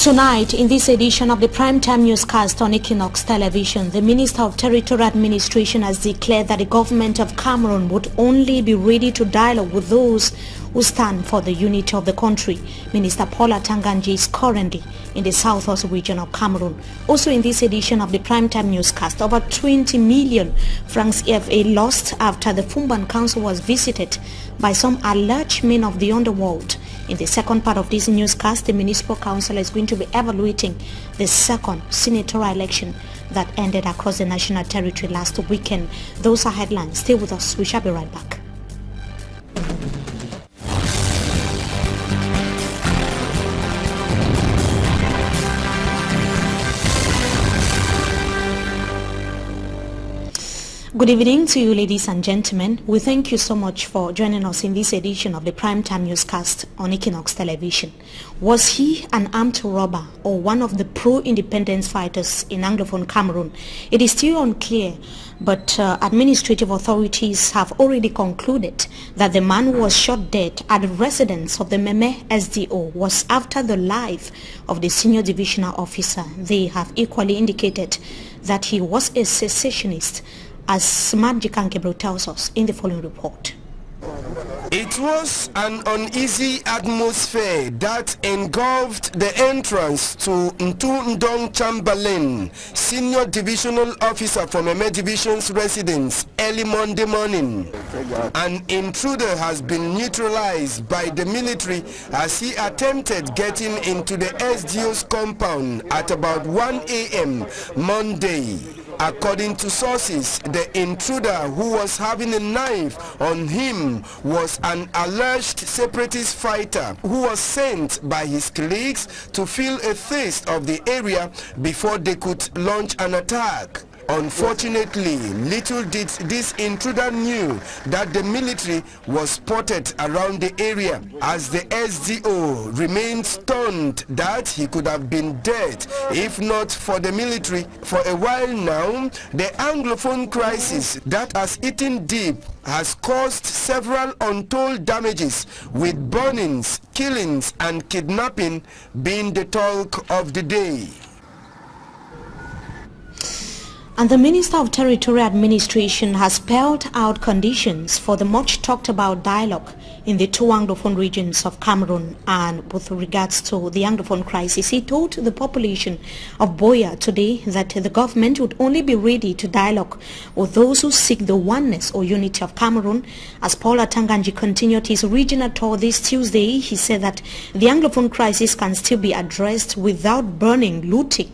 Tonight, in this edition of the primetime newscast on Equinox Television, the Minister of Territorial Administration has declared that the government of Cameroon would only be ready to dialogue with those who stand for the unity of the country. Minister Paul Atanganji is currently in the southwest region of Cameroon. Also in this edition of the primetime newscast, over 20 million francs EFA lost after the Fumban Council was visited by some alleged men of the underworld. In the second part of this newscast, the Municipal Council is going to be evaluating the second senatorial election that ended across the national territory last weekend. Those are headlines. Stay with us. We shall be right back. Good evening to you, ladies and gentlemen. We thank you so much for joining us in this edition of the primetime newscast on Equinox Television. Was he an armed robber or one of the pro-independence fighters in Anglophone Cameroon? It is still unclear, but administrative authorities have already concluded that the man who was shot dead at the residence of the Meme SDO was after the life of the senior divisional officer. They have equally indicated that he was a secessionist, as Smart Jikankebro tells us in the following report. It was an uneasy atmosphere that engulfed the entrance to Ntu Ndong Chamberlain, senior divisional officer from Meme Division's residence, early Monday morning. An intruder has been neutralized by the military as he attempted getting into the SDO's compound at about 1 a.m. Monday. According to sources, the intruder, who was having a knife on him, was an alleged separatist fighter who was sent by his colleagues to feel a taste of the area before they could launch an attack. Unfortunately, little did this intruder knew that the military was spotted around the area, as the SDO remained stunned that he could have been dead if not for the military. For a while now, the Anglophone crisis that has eaten deep has caused several untold damages, with burnings, killings and kidnapping being the talk of the day. And the Minister of Territorial Administration has spelled out conditions for the much talked about dialogue in the two Anglophone regions of Cameroon. And with regards to the Anglophone crisis, he told the population of Boya today that the government would only be ready to dialogue with those who seek the oneness or unity of Cameroon. As Paul Atanganji continued his regional tour this Tuesday, he said that the Anglophone crisis can still be addressed without burning, looting,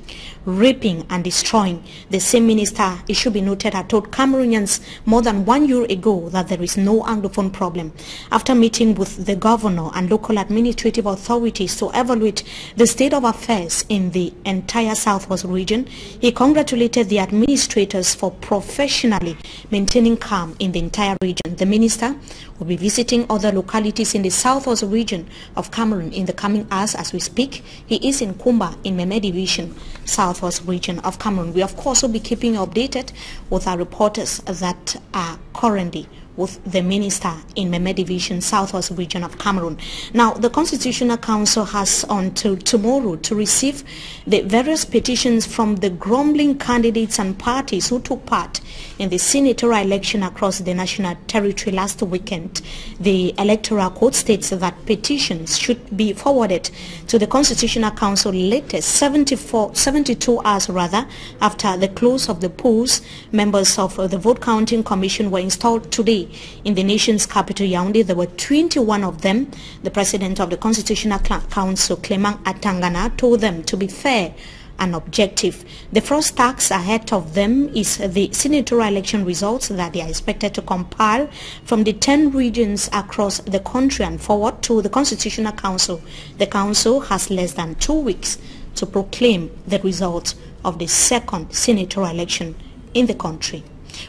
raping and destroying. The same minister, it should be noted, had told Cameroonians more than 1 year ago that there is no Anglophone problem. After meeting with the governor and local administrative authorities to evaluate the state of affairs in the entire southwest region, he congratulated the administrators for professionally maintaining calm in the entire region. The minister will be visiting other localities in the southwest region of Cameroon in the coming hours as we speak. He is in Kumba in Meme Division, southwest region of Cameroon. We of course will be keeping you updated with our reporters that are currently with the minister in Meme Division, southwest region of Cameroon. Now, the Constitutional Council has until tomorrow to receive the various petitions from the grumbling candidates and parties who took part in the senatorial election across the national territory last weekend. The Electoral Code states that petitions should be forwarded to the Constitutional Council latest 72 hours after the close of the polls. Members of the Vote Counting Commission were installed today in the nation's capital, Yaoundé. There were 21 of them. The president of the Constitutional Council, Clement Atangana, told them to be fair and objective. The first task ahead of them is the senatorial election results that they are expected to compile from the 10 regions across the country and forward to the Constitutional Council. The council has less than 2 weeks to proclaim the results of the second senatorial election in the country.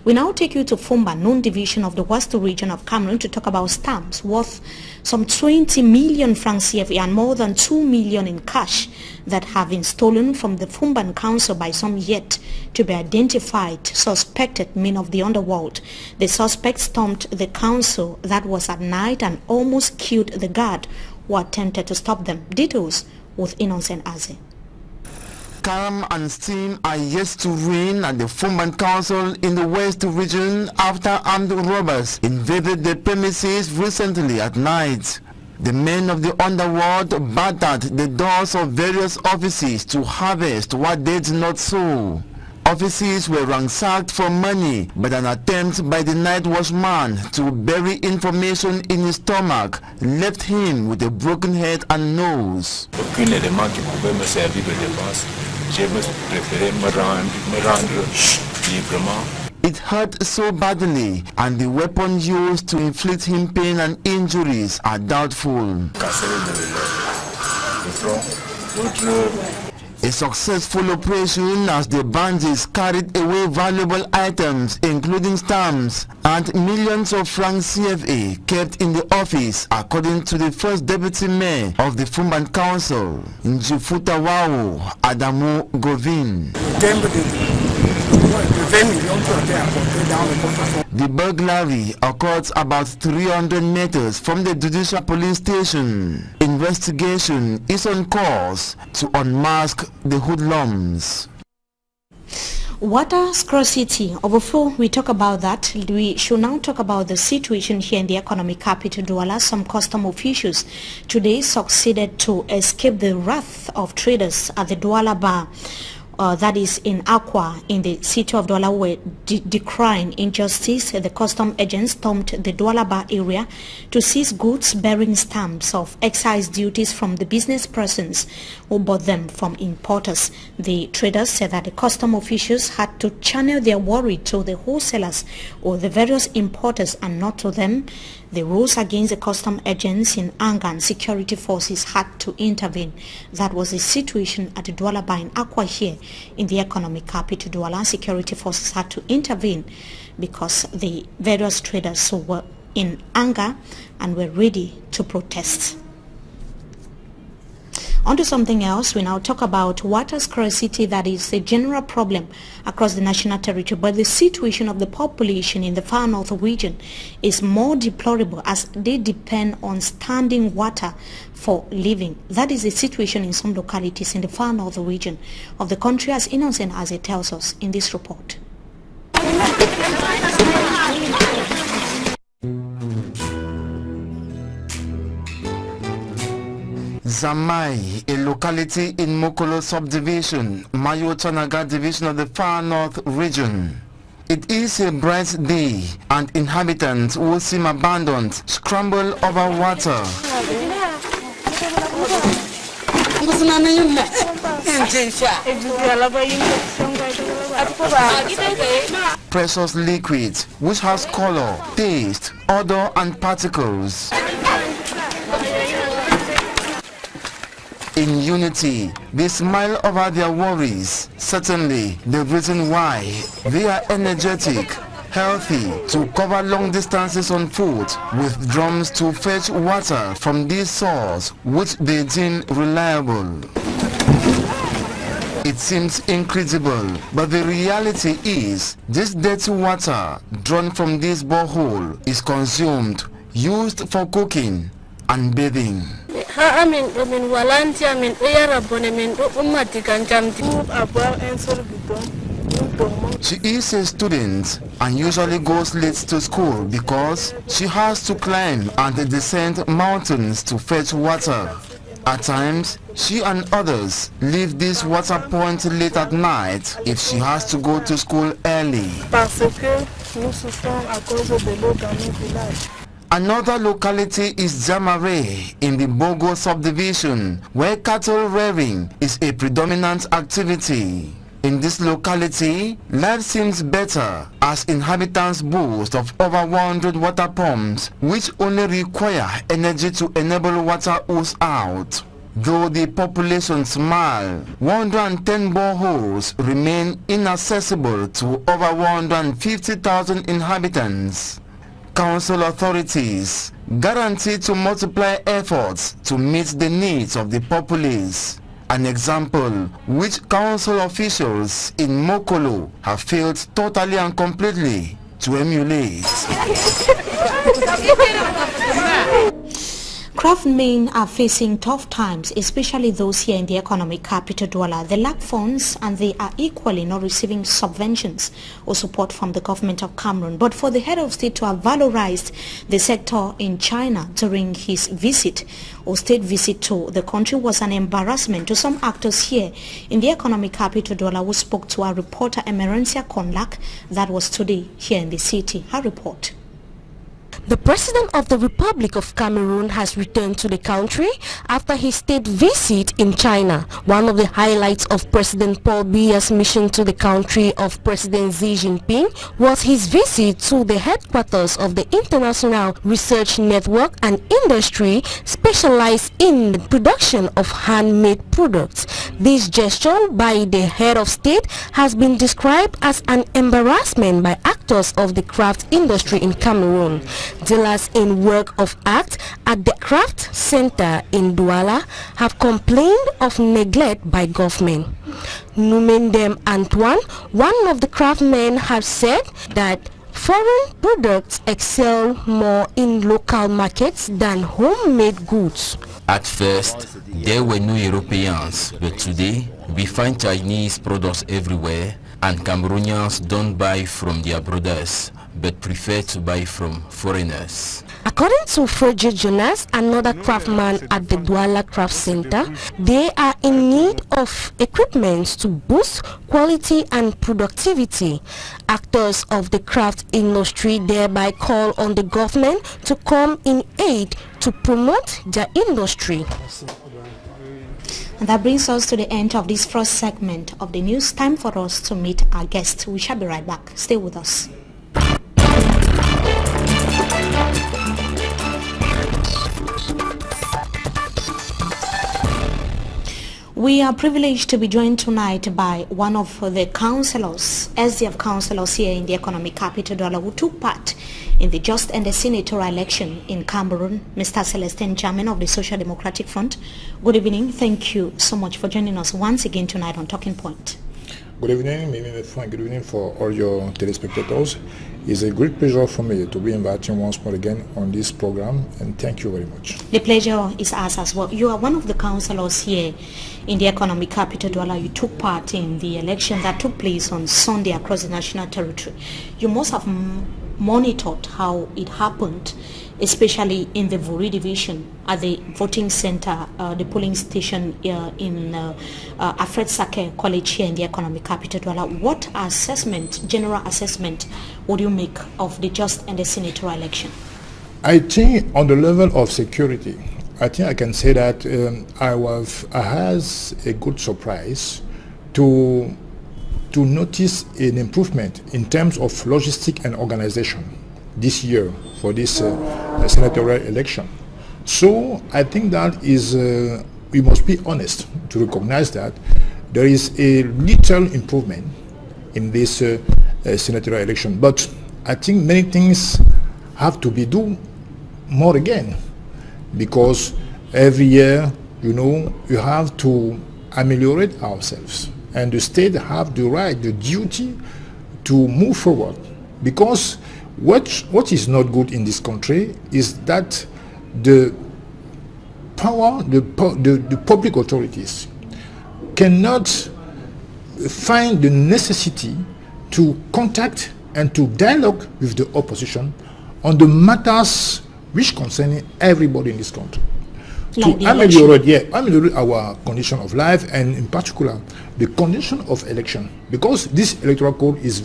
We now take you to Fumba, known division of the west region of Cameroon, to talk about stamps worth some 20 million francs CFA and more than 2 million in cash that have been stolen from the Fumban Council by some yet to be identified suspected men of the underworld. The suspects stormed the council that was at night and almost killed the guard who attempted to stop them. Details with EQUINOXE. Calm and steam are yet to reign at the Fumban Council in the West region after armed robbers invaded the premises recently at night. The men of the underworld battered the doors of various offices to harvest what they did not sow. Offices were ransacked for money, but an attempt by the night watchman to bury information in his stomach left him with a broken head and nose. It hurt so badly, and the weapon used to inflict him pain and injuries are doubtful. A successful operation as the bandits carried away valuable items including stamps and millions of francs CFA kept in the office, according to the first deputy mayor of the Fumban Council, Njifuta Wawo Adamu Govin. The burglary occurred about 300 meters from the judicial police station. Investigation is on course to unmask the hoodlums. Water scarcity, overflow, we talk about that. We should now talk about the situation here in the economic capital, Douala. Some custom officials today succeeded to escape the wrath of traders at the Douala Bar. That is in Aqua, in the city of Douala, were decrying injustice. The custom agents stormed the Douala Bar area to seize goods bearing stamps of excise duties from the business persons who bought them from importers. The traders said that the custom officials had to channel their worry to the wholesalers or the various importers and not to them. They rose against the custom agents in anger, and security forces had to intervene. That was the situation at the Douala Bar in Aqua here in the economic capital, Douala. Security forces had to intervene because the various traders were in anger and were ready to protest. On to something else, we now talk about water scarcity. That is a general problem across the national territory, but the situation of the population in the far north region is more deplorable as they depend on standing water for living. That is the situation in some localities in the far north region of the country, as Innocent as it tells us in this report. Zamai, a locality in Mokolo subdivision, Mayo Tanaga division of the far north region. It is a bright day and inhabitants who seem abandoned scramble over water. Precious liquid which has color, taste, odor and particles. In unity, they smile over their worries. Certainly, the reason why they are energetic, healthy, to cover long distances on foot with drums to fetch water from this source, which they deem reliable. It seems incredible, but the reality is this dirty water drawn from this borehole is consumed, used for cooking and bathing. She is a student and usually goes late to school because she has to climb and descend mountains to fetch water. At times, she and others leave this water point late at night if she has to go to school early. Another locality is Jamare in the Bogo subdivision, where cattle rearing is a predominant activity. In this locality, life seems better as inhabitants boast of over 100 water pumps which only require energy to enable water ooze out. Though the population smile, 110 boreholes remain inaccessible to over 150,000 inhabitants. Council authorities guarantee to multiply efforts to meet the needs of the populace. An example which council officials in Mokolo have failed totally and completely to emulate. Craftsmen are facing tough times, especially those here in the economic capital Douala. They lack funds and they are equally not receiving subventions or support from the government of Cameroon. But for the head of state to have valorized the sector in China during his visit or state visit to the country was an embarrassment to some actors here in the economic capital Douala, who spoke to our reporter Emerencia Konlak. That was today here in the city. Her report. The President of the Republic of Cameroon has returned to the country after his state visit in China. One of the highlights of President Paul Biya's mission to the country of President Xi Jinping was his visit to the headquarters of the International Research Network, an industry specialized in the production of handmade products. This gesture by the head of state has been described as an embarrassment by actors of the craft industry in Cameroon. Dealers in work of art at the craft center in Douala have complained of neglect by government. Numendem Antoine, one of the craftsmen, has said that foreign products excel more in local markets than homemade goods. At first, there were no Europeans, but today we find Chinese products everywhere, and Cameroonians don't buy from their brothers, but prefer to buy from foreigners. According to Frederick Jonas, another craftsman at the Douala Craft Center, they are in need of equipment to boost quality and productivity. Actors of the craft industry thereby call on the government to come in aid to promote their industry. And that brings us to the end of this first segment of the news. Time for us to meet our guest. We shall be right back. Stay with us. We are privileged to be joined tonight by one of the councillors, SDF councillors here in the economic capital Douala, who took part in the just ended senatorial election in Cameroon, Mr. Celestin Jamin of the Social Democratic Front. Good evening. Thank you so much for joining us once again tonight on Talking Point. Good evening, good evening for all your telespectators. It's a great pleasure for me to be invited once more again on this program, and thank you very much. The pleasure is ours as well. You are one of the councillors here in the economic capital Douala. You took part in the election that took place on Sunday across the national territory. You must have monitored how it happened, especially in the Vuri division at the voting center, the polling station in Alfred Sake College here in the economic capital Douala. What assessment, general assessment, would you make of the just and the senatorial election? I think on the level of security, I think I can say that I has a good surprise to notice an improvement in terms of logistic and organization this year for this senatorial election. So I think that is we must be honest to recognize that there is a little improvement in this senatorial election, but I think many things have to be done more again, because every year, you know, you have to ameliorate ourselves, and the state have the right, the duty to move forward, because what is not good in this country is that the power, the public authorities cannot find the necessity to contact and to dialogue with the opposition on the matters which concern everybody in this country. Like to ameliorate our condition of life, and in particular the condition of election, because this electoral code is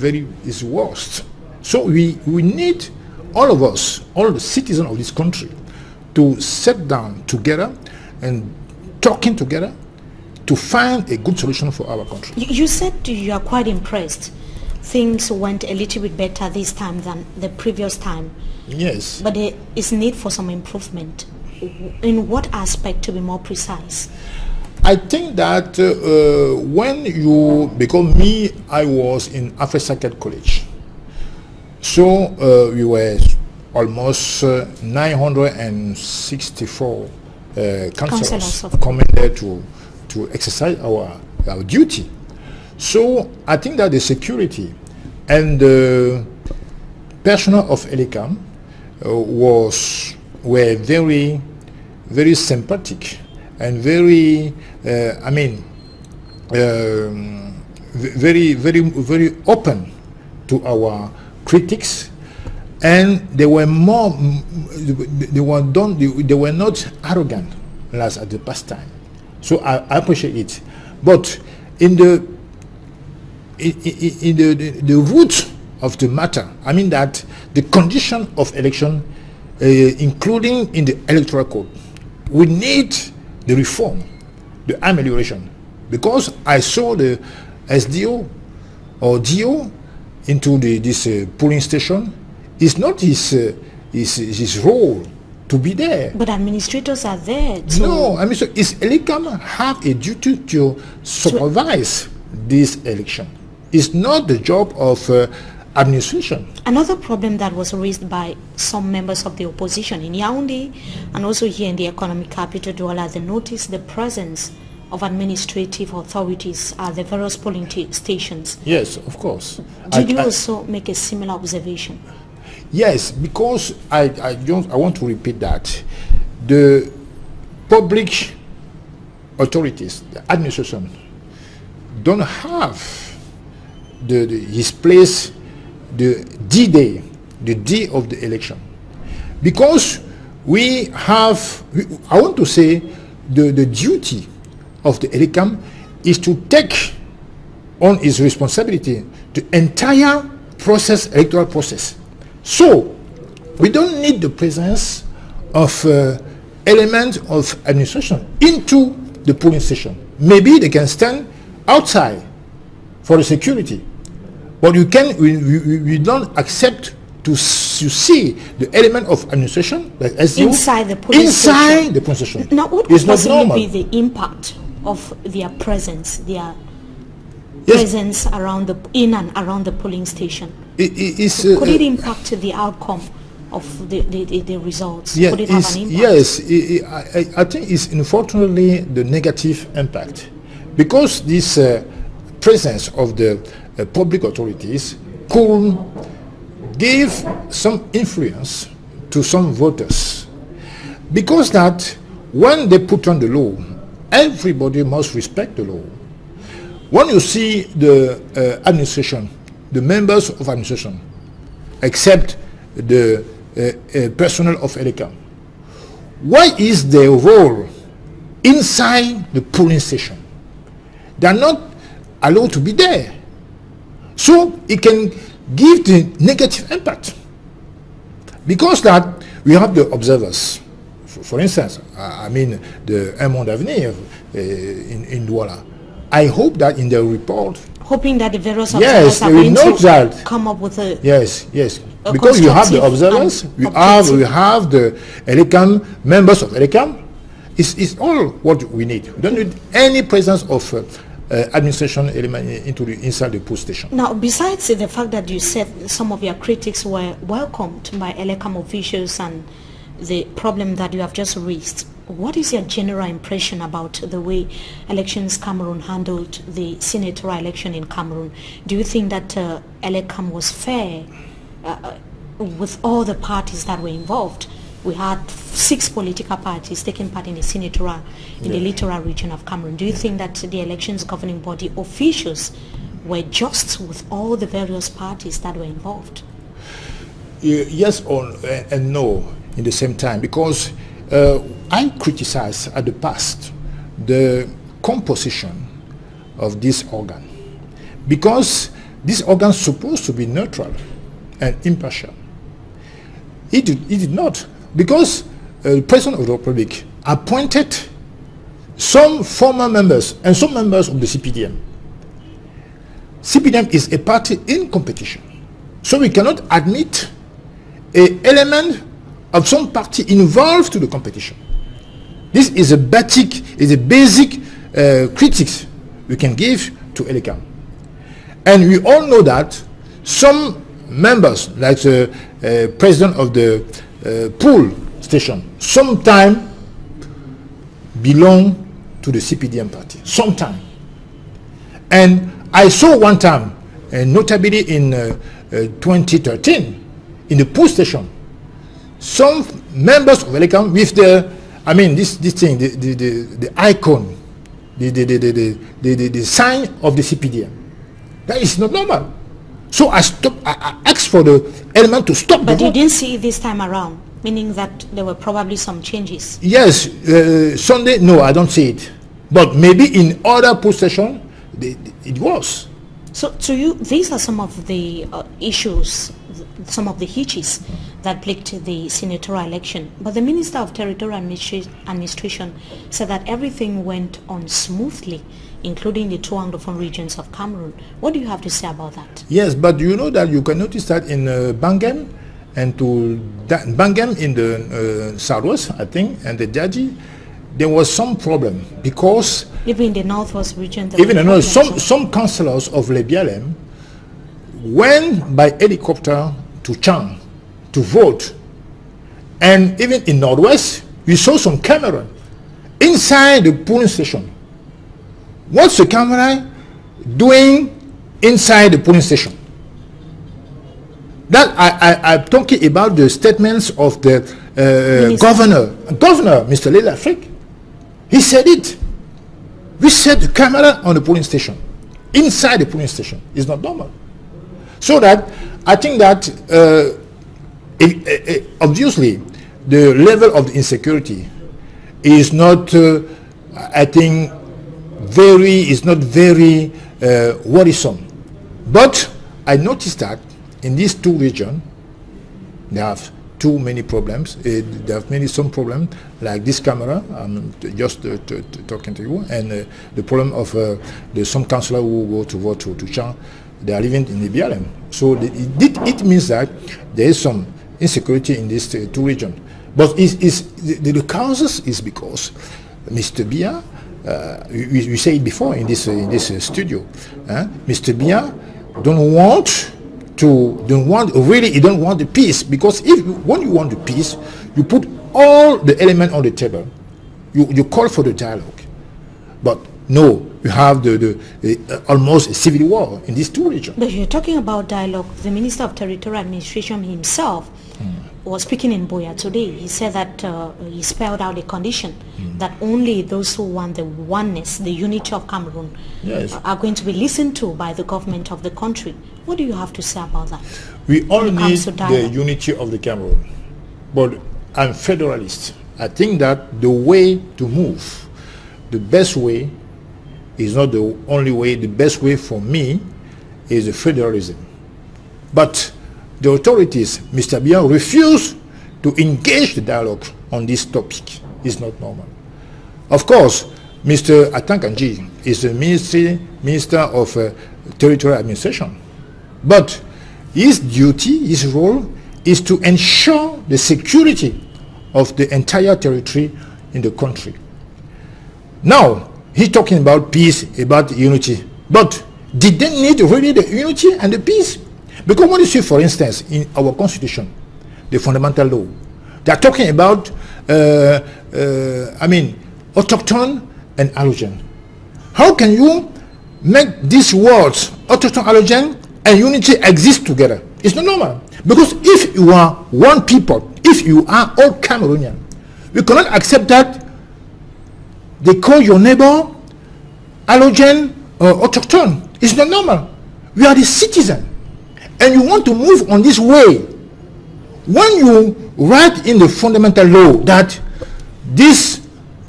worst. So we need all of us, all the citizens of this country, to sit down together and talking together to find a good solution for our country. You said you are quite impressed. Things went a little bit better this time than the previous time. Yes. But there is need for some improvement. In what aspect, to be more precise? I think that when you, because me, I was in Alfred Sake College. So we were almost 964 councillors coming there to exercise our duty. So I think that the security and the personnel of ELICAM were very very sympathetic and very, very open to our critics, and they were not arrogant as at the past time. So I appreciate it. But in the root of the matter, I mean that the condition of election, including in the electoral code, we need the reform, the amelioration, because I saw the SDO or DO into this polling station. It's not his role to be there. But administrators are there. So no, I mean, so is ELECAM have a duty to supervise this election? It's not the job of administration. Another problem that was raised by some members of the opposition in Yaoundé and also here in the economic capital Douala, they noticed the presence of administrative authorities at the various polling stations. Yes, of course. Did you also make a similar observation? Yes, because I want to repeat that the public authorities, the administration, don't have his place the D-Day, the day of the election, because we have, I want to say, the duty of the ELECAM is to take on its responsibility the entire process, electoral process. So we don't need the presence of elements of administration into the polling station. Maybe they can stand outside for the security, but we don't accept to see the element of administration like inside the polling station. Now, what would possibly be the impact of their presence, presence around in and around the polling station? Could it impact the outcome of the results? Yeah, Could it have an impact? Yes, I think it's unfortunately the negative impact, because this presence of the public authorities could give some influence to some voters, because that when they put on the law, everybody must respect the law. When you see the administration, the members of administration, except the personnel of ELECAM, what is their role inside the polling station? They are not allowed to be there. So it can give the negative impact, because that we have the observers. For instance, I mean the Un Monde Avenir in Douala. I hope that in their report, hoping that the various observers are going to come up with a because you have the observers, we have the ELECAM members of ELECAM. It's all what we need. We don't need any presence of administration element inside the poll station. Now, besides the fact that you said some of your critics were welcomed by ELECAM officials and the problem that you have just raised, what is your general impression about the way Elections Cameroon handled the senatorial election in Cameroon? Do you think that ELECAM was fair with all the parties that were involved? We had 6 political parties taking part in the senatorial in the littoral region of Cameroon. Do you think that the elections governing body officials were just with all the various parties that were involved? Yes and no in the same time, because I criticized at the past the composition of this organ, because this organ is supposed to be neutral and impartial. It did not, because the President of the Republic appointed some former members and some members of the CPDM. CPDM is a party in competition, so we cannot admit an element of some party involved to the competition. This is a basic critics we can give to ELECAM. And we all know that some members, like the president of the pool station, sometimes belong to the CPDM party, sometime. And I saw one time, notably in 2013, in the pool station, some members of ELECAM with the I mean, this thing, the icon, the sign of the CPDM. That is not normal. So I asked for the element to stop. But you didn't see it this time around, meaning that there were probably some changes. Yes, Sunday, no, I don't see it. But maybe in other poll session, it was. So to you, these are some of the issues, some of the hitches that plagued the senatorial election. But the Minister of Territorial Administration said that everything went on smoothly, including the two Anglophone regions of Cameroon. What do you have to say about that? Yes, but you know that you can notice that in Bangam and Bangam in the southwest, I think, and the Jaji, there was some problem because even in the northwest region, even in some councillors of Lebialem went by helicopter to Chang to vote, and even in northwest we saw some camera inside the polling station. What's the camera doing inside the polling station? That I'm talking about the statements of the governor, Mr. Leila Afrique. He said it. We set the camera on the polling station, inside the polling station. It's not normal. So that I think that obviously the level of the insecurity is not, I think, is not very worrisome. But I noticed that in these two regions, they have too many problems. There have some problems like this camera. I'm just talking to you, and the problem of some councillors who go to vote to Chang, they are living in the BLM. So it means that there is some insecurity in these two regions. But the causes is because Mr. Bia, we said it before in this studio, Mr. Bia he don't want the peace, because when you want the peace, you put all the elements on the table, you call for the dialogue. But no, you have the almost a civil war in these two regions. But you're talking about dialogue. The Minister of Territorial Administration himself was speaking in Boya today. He said that he spelled out a condition that only those who want the oneness, the unity of Cameroon, are going to be listened to by the government of the country. What do you have to say about that? We all need the unity of the Cameroon. But I'm federalist. I think that the way to move, the best way, is not the only way. The best way for me is the federalism. But the authorities, Mr. Bian, refuse to engage the dialogue on this topic. It's not normal. Of course, Mr. Atankanji is the Minister of Territorial Administration. But his duty, his role, is to ensure the security of the entire territory in the country. Now, he's talking about peace, about unity. But did they need really the unity and the peace? Because when you see, for instance, in our constitution, the fundamental law, they are talking about, autochthone and allogen. How can you make these words, autochthone, allogen, and unity exist together? It's not normal. Because if you are one people, if you are all Cameroonian, you cannot accept that they call your neighbor allogen or autochthone. It's not normal. We are the citizen, and you want to move on this way. When you write in the fundamental law that this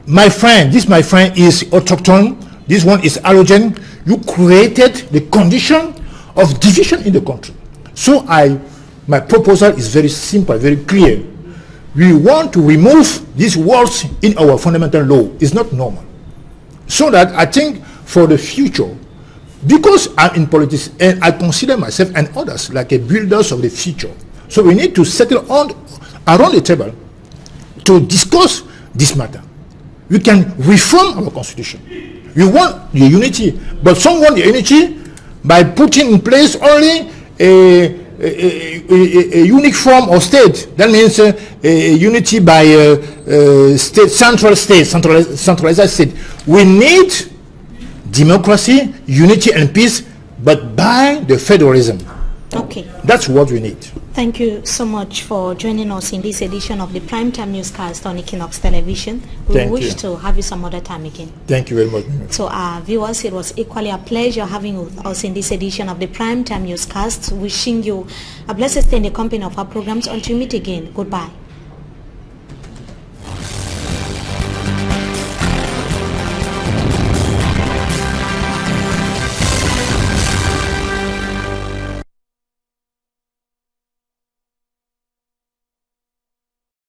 my friend is autochthone, this one is allogen, you created the condition of division in the country. So my proposal is very simple, very clear. We want to remove these words in our fundamental law. It's not normal. So that I think for the future, because I'm in politics and I consider myself and others like a builders of the future. So we need to settle around the table to discuss this matter. We can reform our constitution. We want the unity, but some want the unity by putting in place only a unique form of state. That means a unity by centralized state. We need democracy, unity and peace, but by the federalism. Okay. That's what we need. Thank you so much for joining us in this edition of the Primetime Newscast on Equinox Television. We wish to have you some other time again. Thank you very much. To our viewers, it was equally a pleasure having with us in this edition of the Primetime Newscast. Wishing you a blessed stay in the company of our programs. Until we meet again, goodbye.